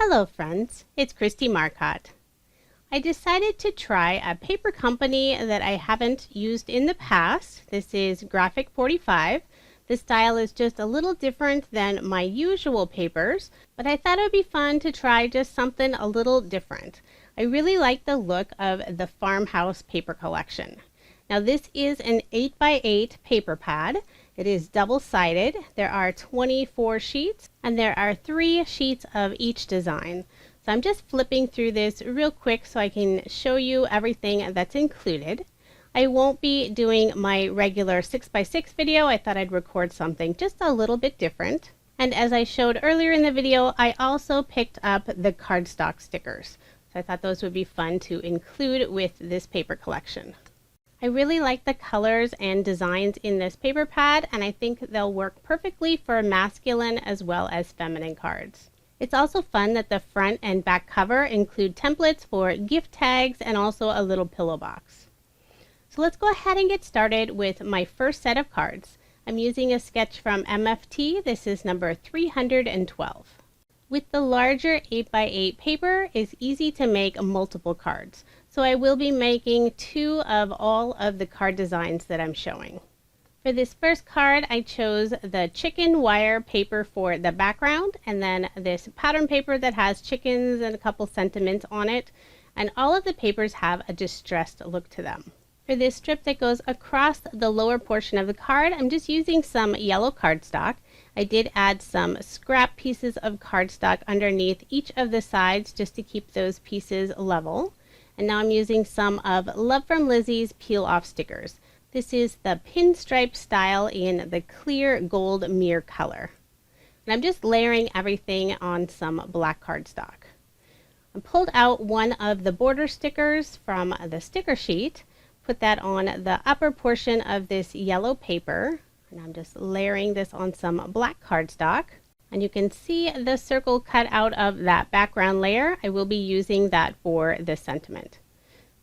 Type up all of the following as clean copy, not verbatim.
Hello friends, it's Kristie Marcotte. I decided to try a paper company that I haven't used in the past. This is Graphic 45. The style is just a little different than my usual papers, but I thought it would be fun to try just something a little different. I really like the look of the Farmhouse paper collection. Now this is an 8x8 paper pad. It is double-sided. There are 24 sheets and there are 3 sheets of each design. So I'm just flipping through this real quick so I can show you everything that's included. I won't be doing my regular 6x6 video. I thought I'd record something just a little bit different. And as I showed earlier in the video, I also picked up the cardstock stickers. So I thought those would be fun to include with this paper collection. I really like the colors and designs in this paper pad, and I think they'll work perfectly for masculine as well as feminine cards. It's also fun that the front and back cover include templates for gift tags and also a little pillow box. So let's go ahead and get started with my first set of cards. I'm using a sketch from MFT. This is number 312. With the larger 8x8 paper, it's easy to make multiple cards. So I will be making 2 of all of the card designs that I'm showing. For this first card, I chose the chicken wire paper for the background, and then this pattern paper that has chickens and a couple sentiments on it. And all of the papers have a distressed look to them. For this strip that goes across the lower portion of the card, I'm just using some yellow cardstock. I did add some scrap pieces of cardstock underneath each of the sides just to keep those pieces level. And now I'm using some of Love from Lizi's peel off stickers. This is the pinstripe style in the clear gold mirror color. And I'm just layering everything on some black cardstock. I pulled out one of the border stickers from the sticker sheet, put that on the upper portion of this yellow paper, and I'm just layering this on some black cardstock. And you can see the circle cut out of that background layer. I will be using that for the sentiment.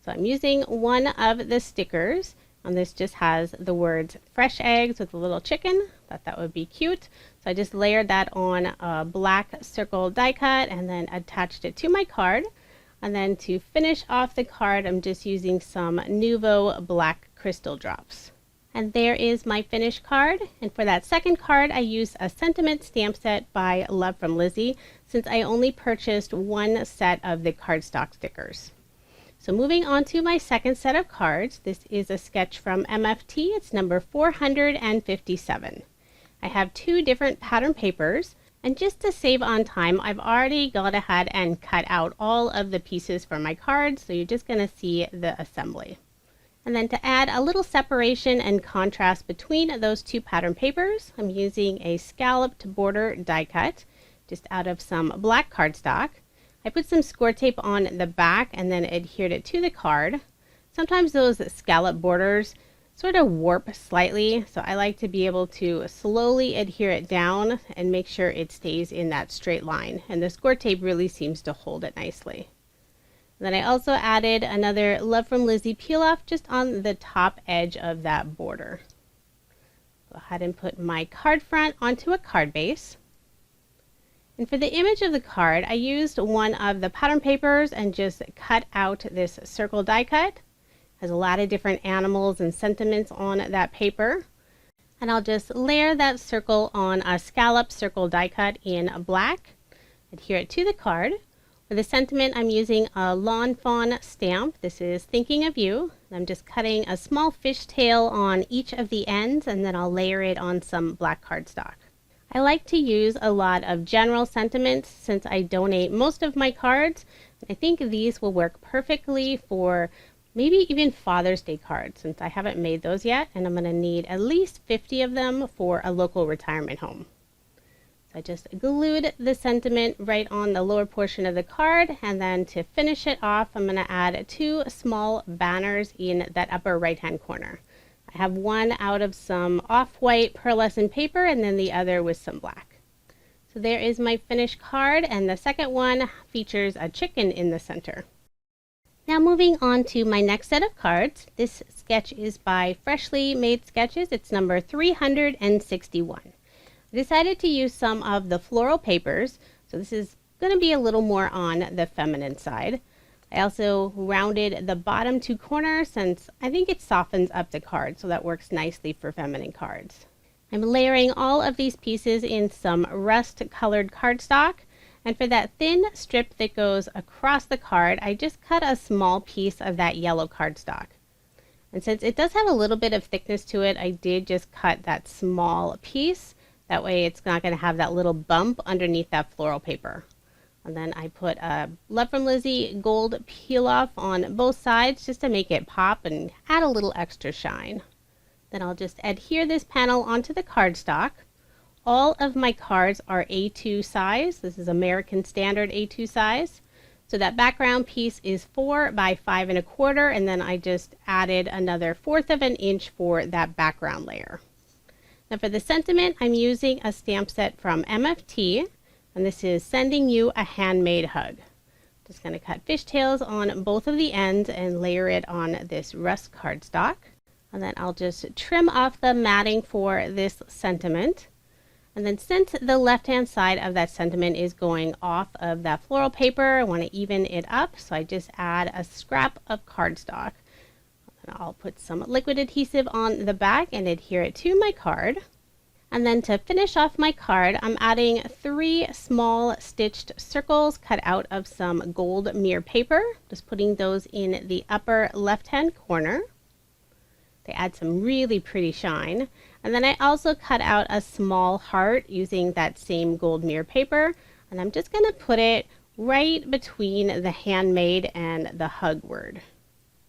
So I'm using one of the stickers, and this just has the words fresh eggs with a little chicken. Thought that would be cute. So I just layered that on a black circle die cut and then attached it to my card. And then to finish off the card, I'm just using some Nuvo black crystal drops. And there is my finished card. And for that second card, I used a sentiment stamp set by Love from Lizi, since I only purchased one set of the cardstock stickers. So moving on to my second set of cards, this is a sketch from MFT. It's number 457. I have 2 different pattern papers, and just to save on time, I've already gone ahead and cut out all of the pieces for my cards, so you're just going to see the assembly. And then to add a little separation and contrast between those 2 pattern papers, I'm using a scalloped border die cut just out of some black cardstock. I put some score tape on the back and then adhered it to the card. Sometimes those scallop borders sort of warp slightly, so I like to be able to slowly adhere it down and make sure it stays in that straight line. And the score tape really seems to hold it nicely. Then I also added another Love from Lizi peel off just on the top edge of that border. Go ahead and put my card front onto a card base. And for the image of the card, I used one of the pattern papers and just cut out this circle die cut. It has a lot of different animals and sentiments on that paper. And I'll just layer that circle on a scallop circle die cut in black. Adhere it to the card. For the sentiment, I'm using a Lawn Fawn stamp. This is Thinking of You. I'm just cutting a small fishtail on each of the ends, and then I'll layer it on some black cardstock. I like to use a lot of general sentiments since I donate most of my cards. I think these will work perfectly for maybe even Father's Day cards, since I haven't made those yet, and I'm going to need at least 50 of them for a local retirement home. I just glued the sentiment right on the lower portion of the card, and then to finish it off, I'm going to add 2 small banners in that upper right hand corner. I have one out of some off-white pearlescent paper and then the other with some black. So there is my finished card, and the second one features a chicken in the center. Now moving on to my next set of cards. This sketch is by Freshly Made Sketches. It's number 361. I decided to use some of the floral papers. So this is going to be a little more on the feminine side. I also rounded the bottom 2 corners since I think it softens up the card, so that works nicely for feminine cards. I'm layering all of these pieces in some rust colored cardstock, and for that thin strip that goes across the card, I just cut a small piece of that yellow cardstock. And since it does have a little bit of thickness to it, I did just cut that small piece. That way it's not going to have that little bump underneath that floral paper. And then I put a Love from Lizi gold peel off on both sides just to make it pop and add a little extra shine. Then I'll just adhere this panel onto the cardstock. All of my cards are A2 size. This is American Standard A2 size. So that background piece is 4 by 5 1/4, and then I just added another 1/4 of an inch for that background layer. Now for the sentiment, I'm using a stamp set from MFT. And this is Sending You a Handmade Hug. Just going to cut fishtails on both of the ends and layer it on this rust cardstock. And then I'll just trim off the matting for this sentiment. And then since the left-hand side of that sentiment is going off of that floral paper, I want to even it up. So I just add a scrap of cardstock. And I'll put some liquid adhesive on the back and adhere it to my card. And then to finish off my card, I'm adding 3 small stitched circles cut out of some gold mirror paper. Just putting those in the upper left-hand corner. They add some really pretty shine. And then I also cut out a small heart using that same gold mirror paper. And I'm just going to put it right between the handmade and the hug word.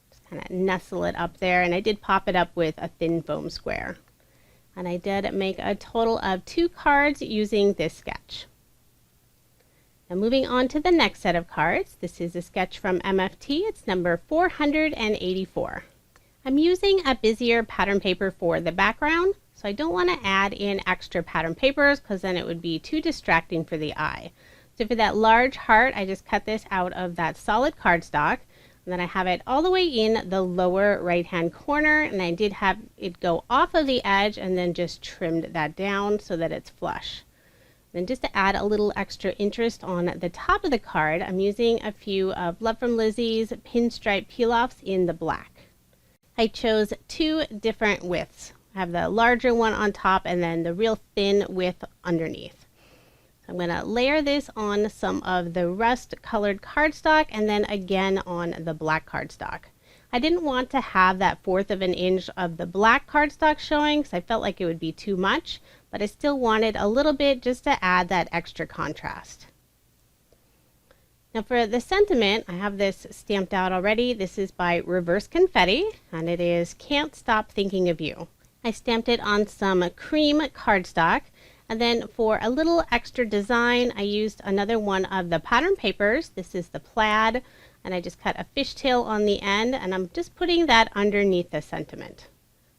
Just kind of nestle it up there. And I did pop it up with a thin foam square. And I did make a total of 2 cards using this sketch. Now moving on to the next set of cards. This is a sketch from MFT. It's number 484. I'm using a busier pattern paper for the background, so I don't want to add in extra pattern papers because then it would be too distracting for the eye. So for that large heart, I just cut this out of that solid cardstock. And then I have it all the way in the lower right hand corner, and I did have it go off of the edge and then just trimmed that down so that it's flush. Then just to add a little extra interest on the top of the card, I'm using a few of Love from Lizi's pinstripe peel-offs in the black. I chose 2 different widths. I have the larger one on top and then the real thin width underneath. I'm going to layer this on some of the rust colored cardstock and then again on the black cardstock. I didn't want to have that 1/4 of an inch of the black cardstock showing because I felt like it would be too much, but I still wanted a little bit just to add that extra contrast. Now for the sentiment, I have this stamped out already. This is by Reverse Confetti and it is Can't Stop Thinking of You. I stamped it on some cream cardstock. And then for a little extra design, I used another one of the pattern papers. This is the plaid, and I just cut a fishtail on the end, and I'm just putting that underneath the sentiment.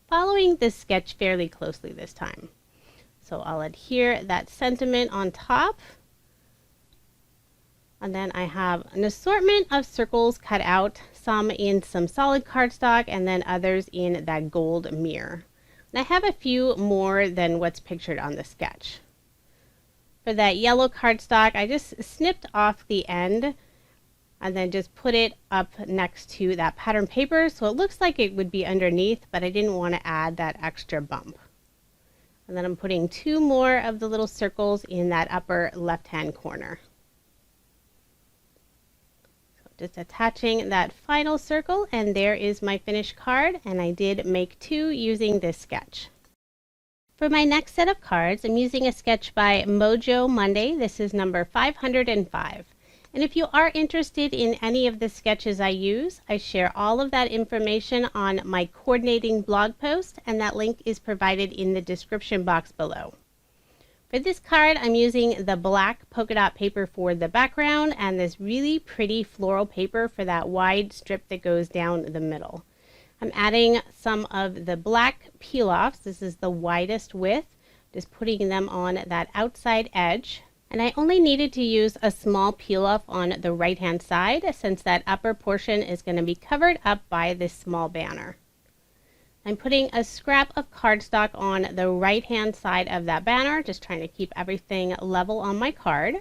Following this sketch fairly closely this time. So I'll adhere that sentiment on top. And then I have an assortment of circles cut out, some in some solid cardstock, and then others in that gold mirror. And I have a few more than what's pictured on the sketch. For that yellow cardstock, I just snipped off the end and then just put it up next to that pattern paper so it looks like it would be underneath, but I didn't want to add that extra bump. And then I'm putting 2 more of the little circles in that upper left-hand corner. Just attaching that final circle, and there is my finished card, and I did make 2 using this sketch. For my next set of cards, I'm using a sketch by Mojo Monday. This is number 505. And if you are interested in any of the sketches I use, I share all of that information on my coordinating blog post, and that link is provided in the description box below. For this card, I'm using the black polka dot paper for the background and this really pretty floral paper for that wide strip that goes down the middle. I'm adding some of the black peel-offs. This is the widest width, just putting them on that outside edge. And I only needed to use a small peel-off on the right-hand side since that upper portion is going to be covered up by this small banner. I'm putting a scrap of cardstock on the right-hand side of that banner, just trying to keep everything level on my card.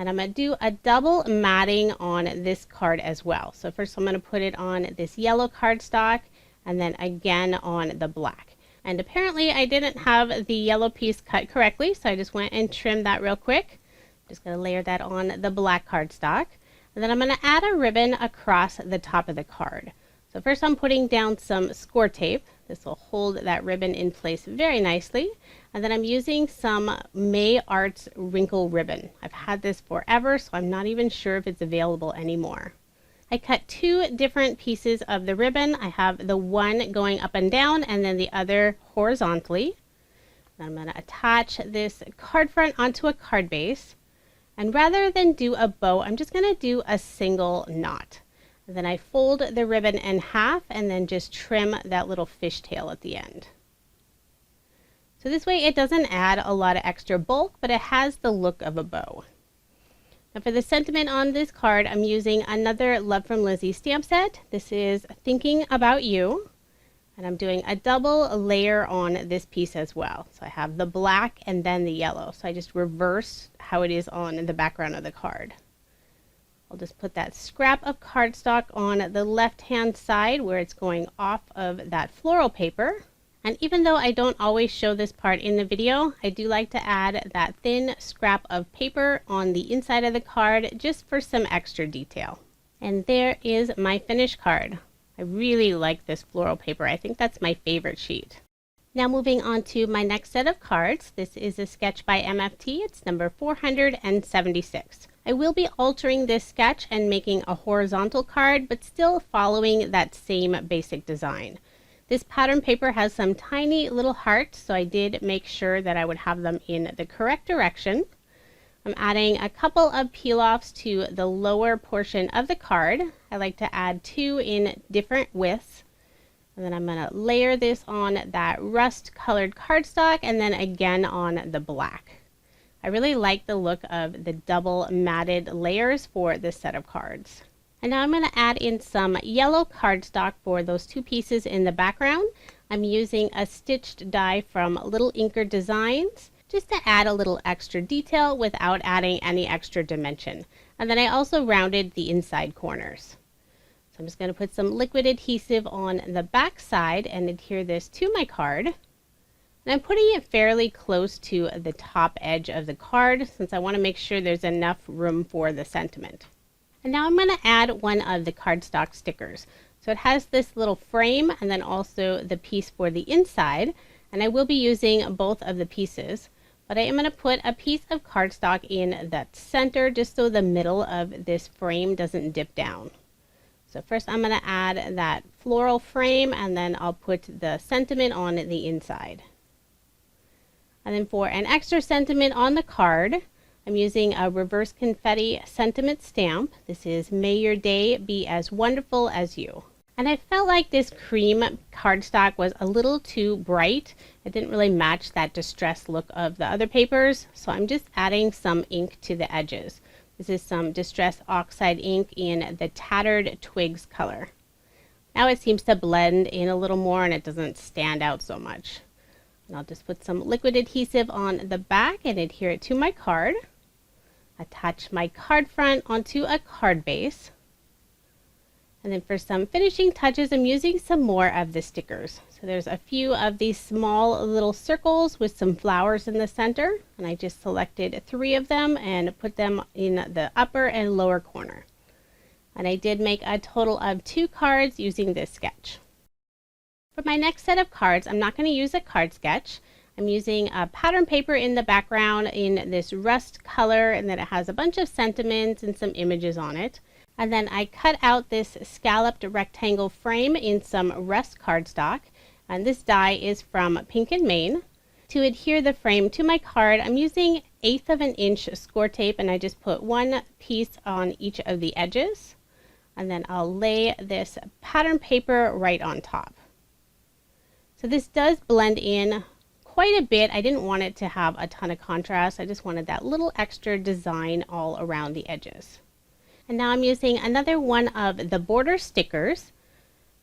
And I'm going to do a double matting on this card as well. So first I'm going to put it on this yellow cardstock and then again on the black. And apparently I didn't have the yellow piece cut correctly, so I just went and trimmed that real quick. Just going to layer that on the black cardstock. And then I'm going to add a ribbon across the top of the card. So first I'm putting down some score tape. This will hold that ribbon in place very nicely. And then I'm using some May Arts wrinkle ribbon. I've had this forever, so I'm not even sure if it's available anymore. I cut two different pieces of the ribbon. I have the one going up and down and then the other horizontally. I'm going to attach this card front onto a card base. And rather than do a bow, I'm just going to do a single knot. And then I fold the ribbon in half and then just trim that little fishtail at the end. So this way it doesn't add a lot of extra bulk, but it has the look of a bow. Now for the sentiment on this card, I'm using another Love from Lizi stamp set. This is Thinking About You. And I'm doing a double layer on this piece as well. So I have the black and then the yellow. So I just reverse how it is on the background of the card. I'll just put that scrap of cardstock on the left-hand side where it's going off of that floral paper. And even though I don't always show this part in the video, I do like to add that thin scrap of paper on the inside of the card just for some extra detail. And there is my finished card. I really like this floral paper. I think that's my favorite sheet. Now moving on to my next set of cards. This is a sketch by MFT. It's number 476. I will be altering this sketch and making a horizontal card, but still following that same basic design. This pattern paper has some tiny little hearts, so I did make sure that I would have them in the correct direction. I'm adding a couple of peel-offs to the lower portion of the card. I like to add two in different widths. And then I'm going to layer this on that rust-colored cardstock and then again on the black. I really like the look of the double matted layers for this set of cards. And now I'm going to add in some yellow cardstock for those two pieces in the background. I'm using a stitched die from Little Inker Designs just to add a little extra detail without adding any extra dimension. And then I also rounded the inside corners. So I'm just going to put some liquid adhesive on the back side and adhere this to my card. And I'm putting it fairly close to the top edge of the card since I want to make sure there's enough room for the sentiment. And now I'm going to add one of the cardstock stickers. So it has this little frame and then also the piece for the inside. And I will be using both of the pieces. But I am going to put a piece of cardstock in that center just so the middle of this frame doesn't dip down. So first I'm going to add that floral frame and then I'll put the sentiment on the inside. And then for an extra sentiment on the card, I'm using a reverse confetti sentiment stamp. This is May Your Day Be As Wonderful As You. And I felt like this cream cardstock was a little too bright. It didn't really match that distressed look of the other papers. So I'm just adding some ink to the edges. This is some Distress Oxide ink in the Tattered Twigs color. Now it seems to blend in a little more and it doesn't stand out so much. And I'll just put some liquid adhesive on the back and adhere it to my card. Attach my card front onto a card base. And then for some finishing touches, I'm using some more of the stickers. So there's a few of these small little circles with some flowers in the center. And I just selected 3 of them and put them in the upper and lower corner. And I did make a total of 2 cards using this sketch. For my next set of cards, I'm not going to use a card sketch. I'm using a pattern paper in the background in this rust color, and then it has a bunch of sentiments and some images on it. And then I cut out this scalloped rectangle frame in some rust cardstock, and this die is from Pink and Main. To adhere the frame to my card, I'm using 1/8 of an inch score tape, and I just put 1 piece on each of the edges. And then I'll lay this pattern paper right on top. So this does blend in quite a bit. I didn't want it to have a ton of contrast. I just wanted that little extra design all around the edges. And now I'm using another one of the border stickers.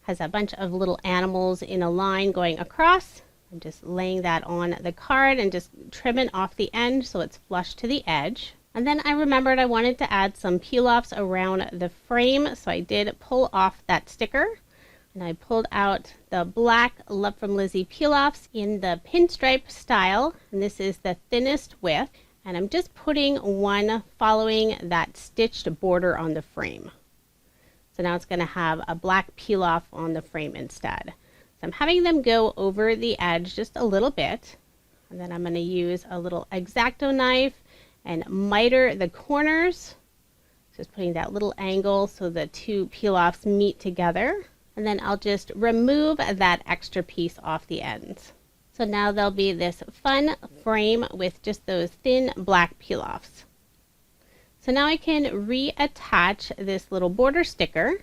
Has a bunch of little animals in a line going across. I'm just laying that on the card and just trimming off the end so it's flush to the edge. And then I remembered I wanted to add some peel-offs around the frame, so I did pull off that sticker. And I pulled out the black Love from Lizi peel-offs in the pinstripe style, and this is the thinnest width. And I'm just putting one following that stitched border on the frame. So now it's going to have a black peel-off on the frame instead. So I'm having them go over the edge just a little bit, and then I'm going to use a little X-Acto knife and miter the corners, just putting that little angle so the two peel-offs meet together. And then I'll just remove that extra piece off the ends. So now there'll be this fun frame with just those thin black peel-offs. So now I can reattach this little border sticker.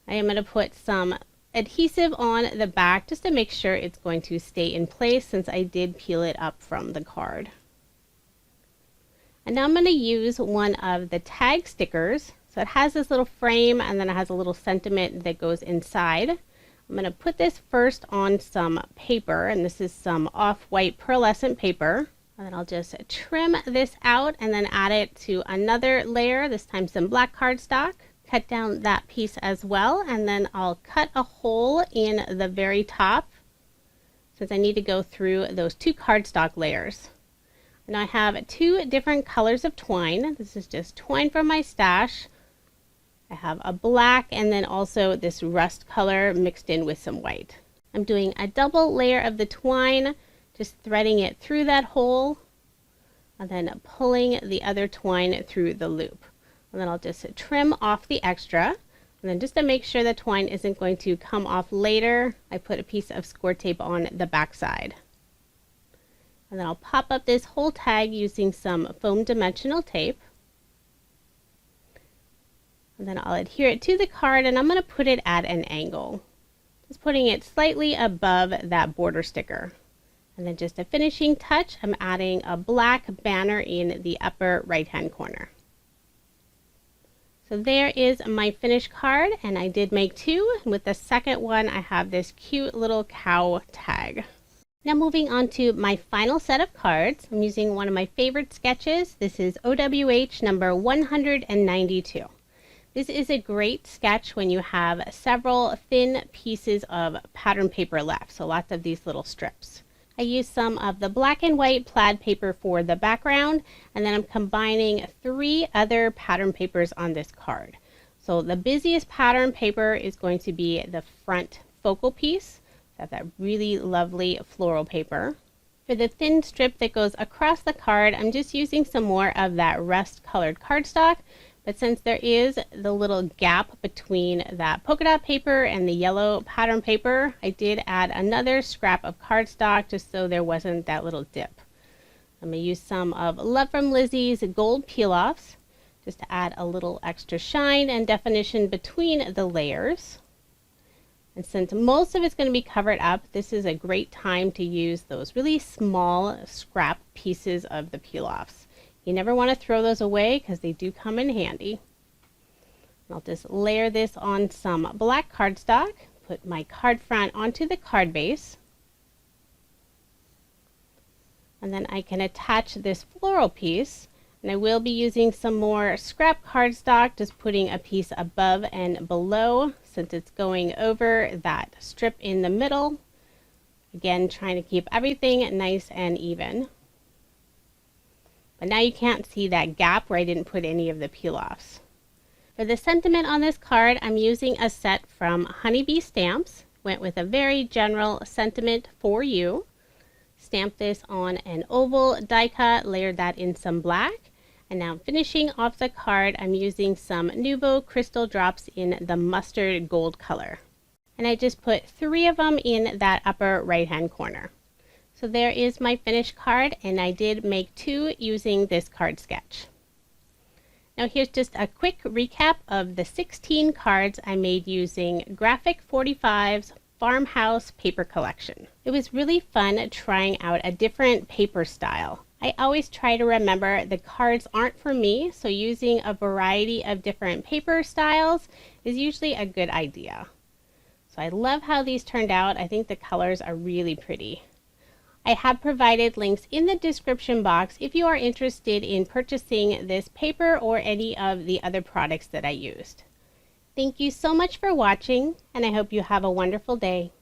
I am going to put some adhesive on the back just to make sure it's going to stay in place since I did peel it up from the card. And now I'm going to use one of the tag stickers. So it has this little frame and then it has a little sentiment that goes inside. I'm going to put this first on some paper, and this is some off-white pearlescent paper. And then I'll just trim this out and then add it to another layer, this time some black cardstock. Cut down that piece as well, and then I'll cut a hole in the very top since I need to go through those two cardstock layers. And I have two different colors of twine. This is just twine from my stash. I have a black and then also this rust color mixed in with some white. I'm doing a double layer of the twine, just threading it through that hole and then pulling the other twine through the loop. And then I'll just trim off the extra. And then just to make sure the twine isn't going to come off later, I put a piece of score tape on the back side. And then I'll pop up this whole tag using some foam dimensional tape. And then I'll adhere it to the card, and I'm going to put it at an angle. Just putting it slightly above that border sticker. And then just a finishing touch, I'm adding a black banner in the upper right-hand corner. So there is my finished card, and I did make two. With the second one, I have this cute little cow tag. Now moving on to my final set of cards, I'm using one of my favorite sketches. This is OWH number 192. This is a great sketch when you have several thin pieces of pattern paper left, so lots of these little strips. I used some of the black and white plaid paper for the background, and then I'm combining 3 other pattern papers on this card. So the busiest pattern paper is going to be the front focal piece. That really lovely floral paper. For the thin strip that goes across the card, I'm just using some more of that rust colored cardstock, but since there is the little gap between that polka dot paper and the yellow pattern paper, I did add another scrap of cardstock just so there wasn't that little dip. I'm going to use some of Love from Lizi's gold peel-offs just to add a little extra shine and definition between the layers. And since most of it's going to be covered up, this is a great time to use those really small scrap pieces of the peel-offs. You never want to throw those away because they do come in handy. I'll just layer this on some black cardstock, put my card front onto the card base, and then I can attach this floral piece. And I will be using some more scrap cardstock, just putting a piece above and below since it's going over that strip in the middle. Again, trying to keep everything nice and even. But now you can't see that gap where I didn't put any of the peel-offs. For the sentiment on this card, I'm using a set from Honeybee Stamps. Went with a very general sentiment for you. Stamped this on an oval die cut, layered that in some black. And now finishing off the card, I'm using some Nuvo crystal drops in the mustard gold color. And I just put 3 of them in that upper right hand corner. So there is my finished card, and I did make 2 using this card sketch. Now here's just a quick recap of the 16 cards I made using Graphic 45's Farmhouse paper collection. It was really fun trying out a different paper style. I always try to remember the cards aren't for me, so using a variety of different paper styles is usually a good idea. So I love how these turned out. I think the colors are really pretty. I have provided links in the description box if you are interested in purchasing this paper or any of the other products that I used. Thank you so much for watching, and I hope you have a wonderful day.